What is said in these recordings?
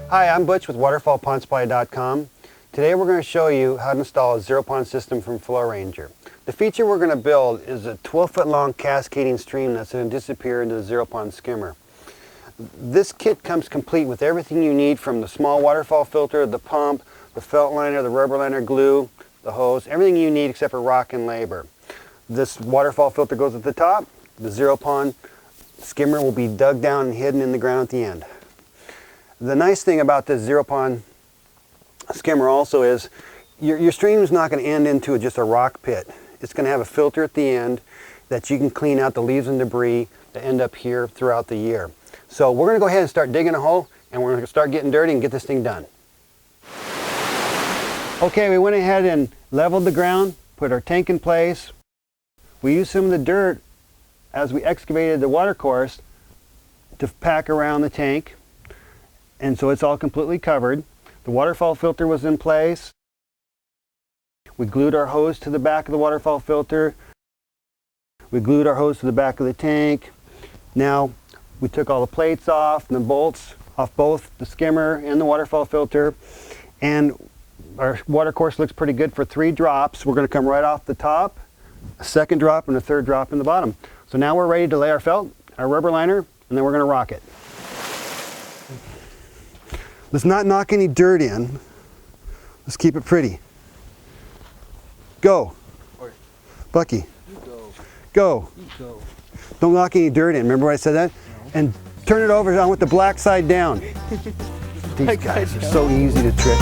Hi, I'm Butch with waterfallpondsupply.com. Today we're going to show you how to install a zero pond system from Flow Ranger. The feature we're going to build is a 12-foot long cascading stream that's going to disappear into the zero pond skimmer. This kit comes complete with everything you need, from the small waterfall filter, the pump, the felt liner, the rubber liner, glue, the hose, everything you need except for rock and labor. This waterfall filter goes at the top. The zero pond skimmer will be dug down and hidden in the ground at the end. The nice thing about this zero pond skimmer also is your stream is not going to end into just a rock pit. It's going to have a filter at the end that you can clean out the leaves and debris that end up here throughout the year. So we're going to go ahead and start digging a hole, and we're going to start getting dirty and get this thing done. Okay, we went ahead and leveled the ground, put our tank in place. We used some of the dirt as we excavated the water course to pack around the tank, and so it's all completely covered. The waterfall filter was in place. We glued our hose to the back of the waterfall filter. We glued our hose to the back of the tank. Now we took all the plates off and the bolts off both the skimmer and the waterfall filter, and our water course looks pretty good for 3 drops. We're going to come right off the top, a second drop, and a third drop in the bottom. So now we're ready to lay our felt, our rubber liner, and then we're going to rock it. Let's not knock any dirt in. Let's keep it pretty. Go. Bucky. Go. Don't knock any dirt in. Remember I said that? No. And turn it over with the black side down. These guys are so easy to trick.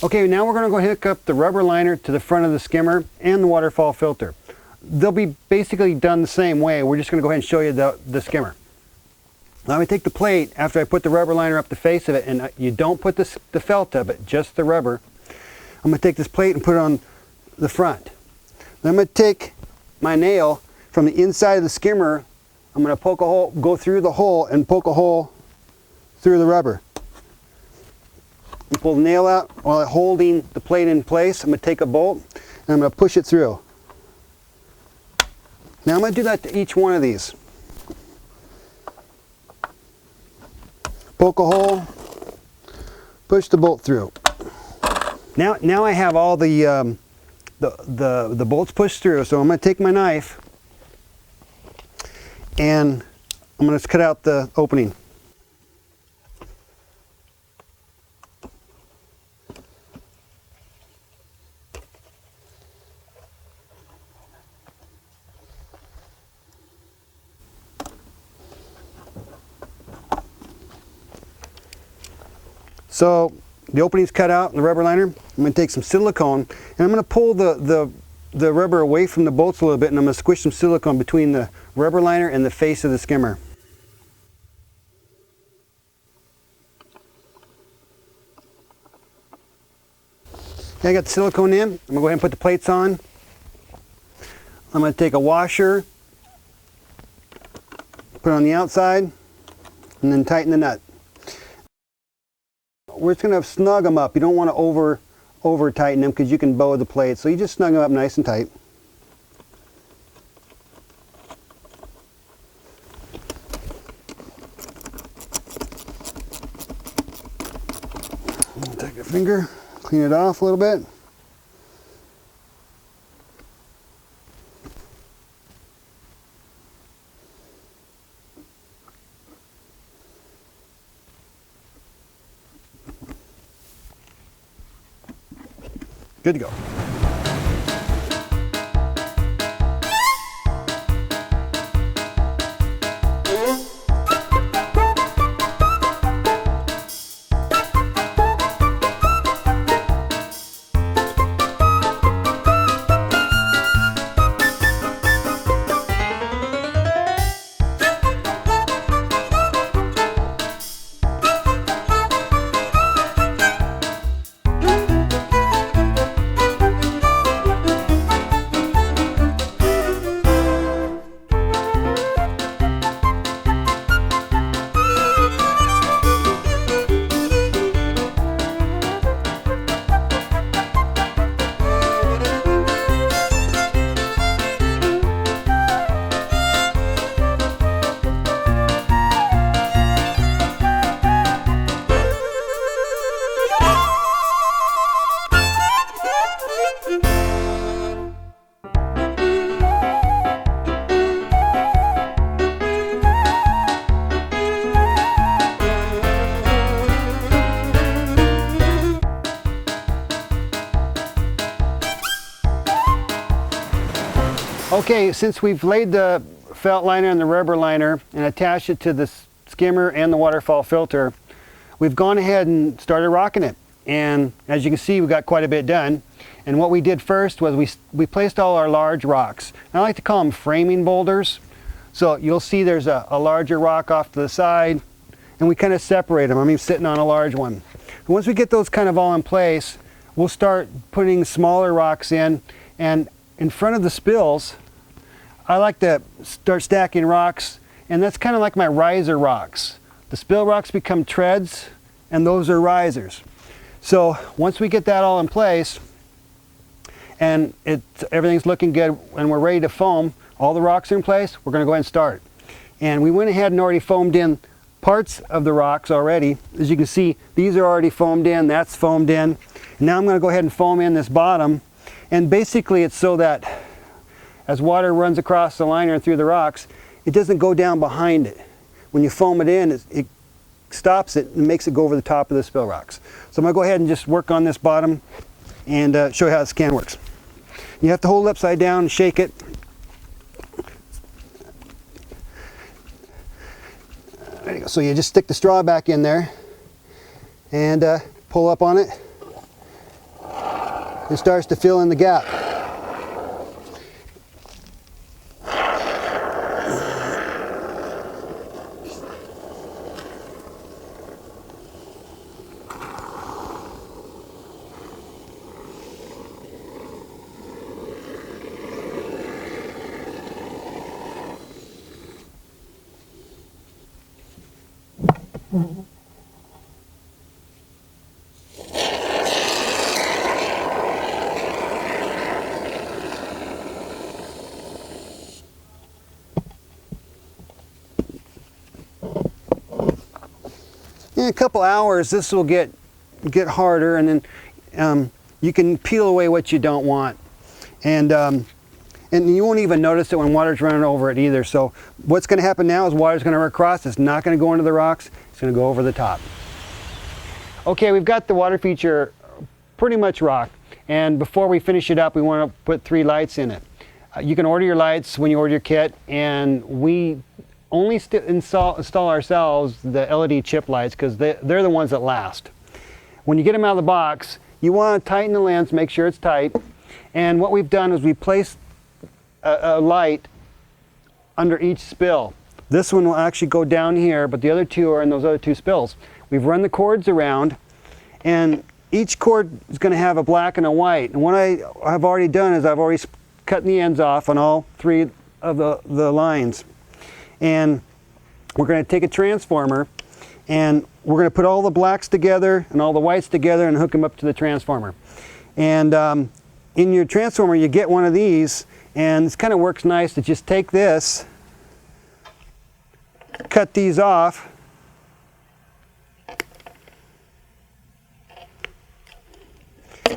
Okay, now we're going to go hook up the rubber liner to the front of the skimmer and the waterfall filter. They'll be basically done the same way. We're just going to go ahead and show you the skimmer. Now I take the plate after I put the rubber liner up the face of it, and you don't put the felt up, but just the rubber. I'm going to take this plate and put it on the front. Then I'm going to take my nail from the inside of the skimmer. I'm going to poke a hole, go through the hole and poke a hole through the rubber. You pull the nail out while holding the plate in place. I'm going to take a bolt and I'm going to push it through. Now I'm going to do that to each one of these. Poke a hole, push the bolt through. Now I have all the bolts pushed through, so I'm going to take my knife and I'm going to cut out the opening. So the opening's cut out in the rubber liner. I'm going to take some silicone and I'm going to pull the rubber away from the bolts a little bit, and I'm going to squish some silicone between the rubber liner and the face of the skimmer. Okay, I got the silicone in. I'm going to go ahead and put the plates on. I'm going to take a washer, put it on the outside, and then tighten the nut. We're just going to snug them up. You don't want to over tighten them because you can bow the plate. So you just snug them up nice and tight. Take a finger, clean it off a little bit. Good to go. Okay, since we've laid the felt liner and the rubber liner and attached it to the skimmer and the waterfall filter, we've gone ahead and started rocking it. And as you can see, we got quite a bit done. And what we did first was we placed all our large rocks. I like to call them framing boulders. So you'll see there's a larger rock off to the side, and we kind of separate them. I'm sitting on a large one. And once we get those kind of all in place, we'll start putting smaller rocks in. And in front of the spills, I like to start stacking rocks, and that's kind of like my riser rocks. The spill rocks become treads, and those are risers. So once we get that all in place, and everything's looking good, and we're ready to foam, all the rocks are in place, we're going to go ahead and start. And we went ahead and already foamed in parts of the rocks already. As you can see, these are already foamed in, that's foamed in. And now I'm going to go ahead and foam in this bottom. And basically it's so that as water runs across the liner and through the rocks, it doesn't go down behind it. When you foam it in, it stops it and makes it go over the top of the spill rocks. So I'm going to go ahead and just work on this bottom and show you how this can works. You have to hold it upside down and shake it. There you go. So you just stick the straw back in there and pull up on it. It starts to fill in the gap. In a couple hours, this will get harder, and then you can peel away what you don't want, and you won't even notice it when water's running over it either. So what's going to happen now is water's going to run across. It's not going to go into the rocks. It's going to go over the top. Okay, we've got the water feature pretty much rocked, and before we finish it up, we want to put 3 lights in it. You can order your lights when you order your kit, and we only install ourselves the LED chip lights because they're the ones that last. When you get them out of the box, you want to tighten the lens, make sure it's tight. And what we've done is we placed a light under each spill. This one will actually go down here, but the other 2 are in those other 2 spills. We've run the cords around, and each cord is going to have a black and a white. And what I've already done is I've already cut the ends off on all 3 of the lines. And we're going to take a transformer, and we're going to put all the blacks together and all the whites together and hook them up to the transformer. And in your transformer, you get one of these, and this kind of works nice to just take this, cut these off,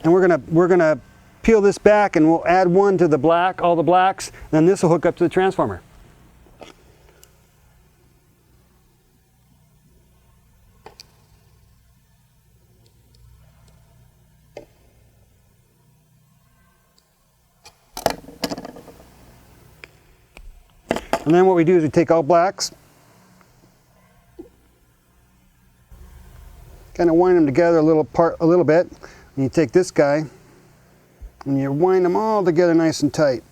and we're gonna peel this back, and we'll add one to the black, all the blacks, then this will hook up to the transformer. And then what we do is we take all blacks, kind of wind them together a little bit, and you take this guy and you wind them all together nice and tight.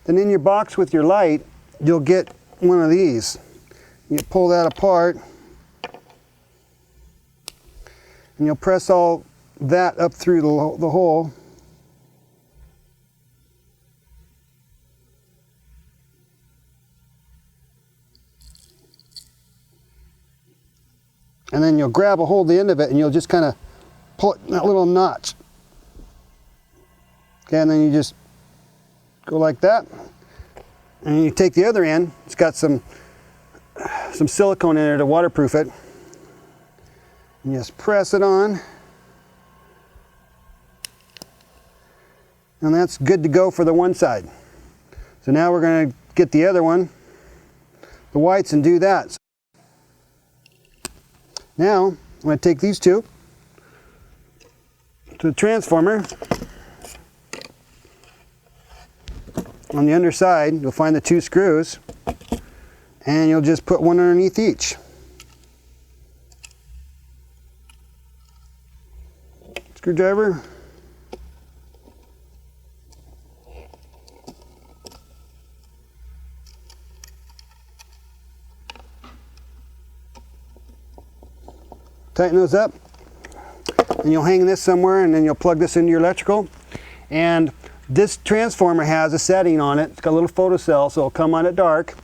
Then in your box with your light, you'll get one of these. You pull that apart, and you'll press all that up through the hole. And then you'll grab a hold of the end of it, and you'll just kind of pull it in that little notch. Okay, and then you just go like that. And you take the other end, it's got some silicone in there to waterproof it. And just press it on. And that's good to go for the one side. So now we're going to get the other one, the whites, and do that. Now, I'm going to take these 2 to the transformer, on the underside, you'll find the 2 screws, and you'll just put one underneath each. Screwdriver. Tighten those up, and you'll hang this somewhere, and then you'll plug this into your electrical. And this transformer has a setting on it. It's got a little photocell, so it'll come on at dark,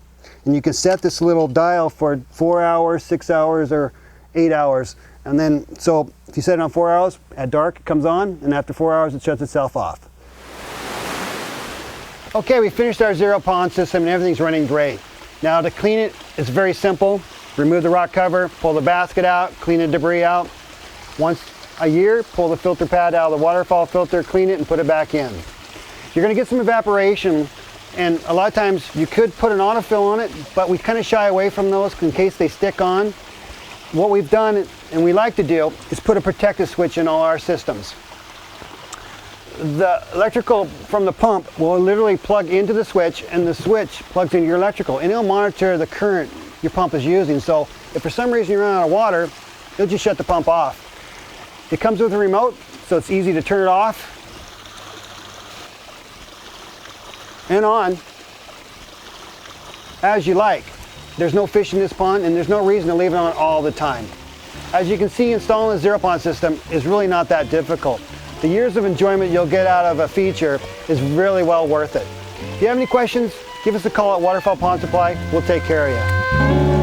and you can set this little dial for 4 hours, 6 hours, or 8 hours. And then, so if you set it on 4 hours, at dark it comes on, and after 4 hours it shuts itself off. Okay, we finished our zero pond system and everything's running great. Now to clean it, it's very simple. Remove the rock cover, pull the basket out, clean the debris out. Once a year, pull the filter pad out of the Waterfall filter, clean it, and put it back in. You're going to get some evaporation, and a lot of times you could put an autofill on it, but we kind of shy away from those in case they stick on. What we've done, and we like to do, is put a protective switch in all our systems. The electrical from the pump will literally plug into the switch, and the switch plugs into your electrical, and it'll monitor the current your pump is using. So if for some reason you run out of water, it'll just shut the pump off. It comes with a remote, so it's easy to turn it off and on as you like. There's no fish in this pond, and there's no reason to leave it on all the time. As you can see, installing a zero pond system is really not that difficult. The years of enjoyment you'll get out of a feature is really well worth it. If you have any questions, give us a call at Waterfall Pond Supply. We'll take care of you.